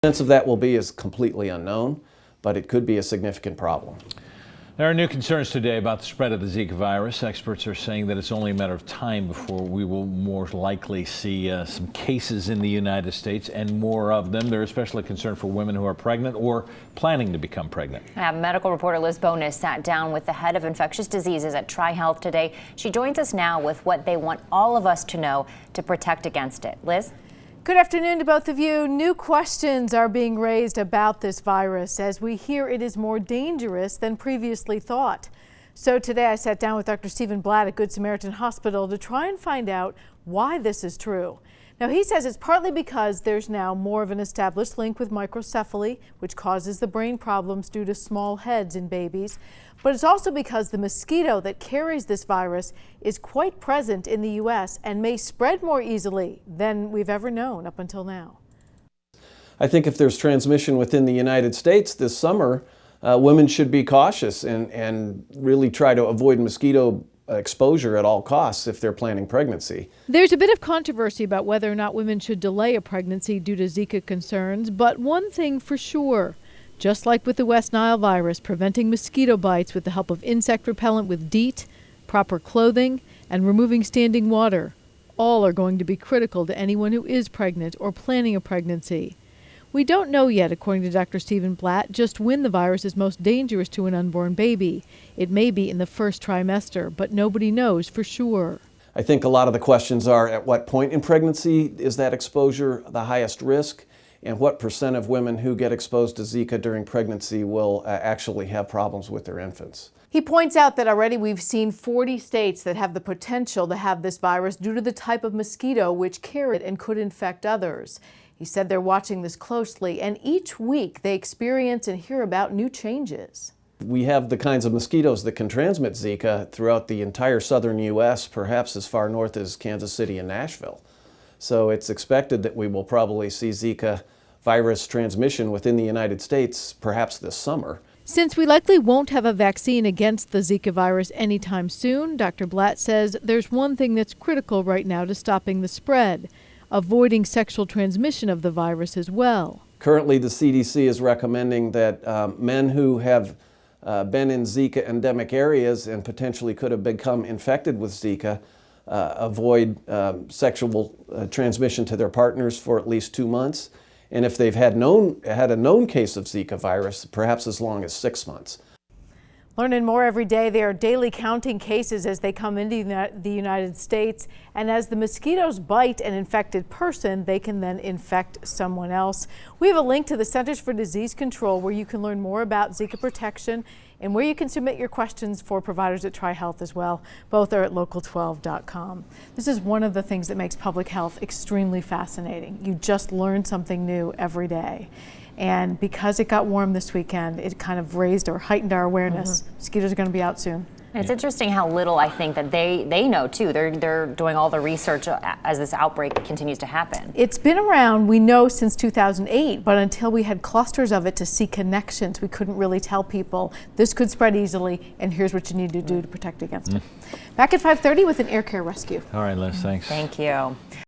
Sense of that will be is completely unknown, but it could be a significant problem. There are new concerns today about the spread of the Zika virus. Experts are saying that it's only a matter of time before we will more likely see some cases in the United States and more of them. They're especially concerned for women who are pregnant or planning to become pregnant. Medical reporter Liz Bonus sat down with the head of infectious diseases at TriHealth today. She joins us now with what they want all of us to know to protect against it. Liz? Good afternoon to both of you. New questions are being raised about this virus as we hear it is more dangerous than previously thought. So today I sat down with Dr. Stephen Blatt at Good Samaritan Hospital to try and find out why this is true. Now he says it's partly because there's now more of an established link with microcephaly, which causes the brain problems due to small heads in babies. But it's also because the mosquito that carries this virus is quite present in the U.S. and may spread more easily than we've ever known up until now. I think if there's transmission within the United States this summer, women should be cautious and really try to avoid mosquito exposure at all costs if they're planning pregnancy. There's a bit of controversy about whether or not women should delay a pregnancy due to Zika concerns, but one thing for sure, just like with the West Nile virus, preventing mosquito bites with the help of insect repellent with Deet, proper clothing, and removing standing water, all are going to be critical to anyone who is pregnant or planning a pregnancy. We don't know yet, according to Dr. Stephen Blatt, just when the virus is most dangerous to an unborn baby. It may be in the first trimester, but nobody knows for sure. I think a lot of the questions are, at what point in pregnancy is that exposure the highest risk, and what % of women who get exposed to Zika during pregnancy will actually have problems with their infants. He points out that already we've seen 40 states that have the potential to have this virus due to the type of mosquito which carry it and could infect others. He said they're watching this closely, and each week they experience and hear about new changes. We have the kinds of mosquitoes that can transmit Zika throughout the entire southern U.S., perhaps as far north as Kansas City and Nashville. So it's expected that we will probably see Zika virus transmission within the United States perhaps this summer. Since we likely won't have a vaccine against the Zika virus anytime soon, Dr. Blatt says there's one thing that's critical right now to stopping the spread: avoiding sexual transmission of the virus as well. Currently, the CDC is recommending that men who have been in Zika endemic areas and potentially could have become infected with Zika avoid sexual transmission to their partners for at least 2 months. And if they've had a known case of Zika virus, perhaps as long as 6 months. Learning more every day. They are daily counting cases as they come into the United States. And as the mosquitoes bite an infected person, they can then infect someone else. We have a link to the Centers for Disease Control where you can learn more about Zika protection and where you can submit your questions for providers at TriHealth as well. Both are at local12.com. This is one of the things that makes public health extremely fascinating. You just learn something new every day. And because it got warm this weekend, it kind of raised or heightened our awareness. Mosquitoes are going to be out soon. And it's interesting how little I think that they know too. They're doing all the research as this outbreak continues to happen. It's been around, we know, since 2008, but until we had clusters of it to see connections, we couldn't really tell people this could spread easily, and here's what you need to do to protect against it. Back at 5:30 with an air care rescue. All right, Liz, thanks. Thank you.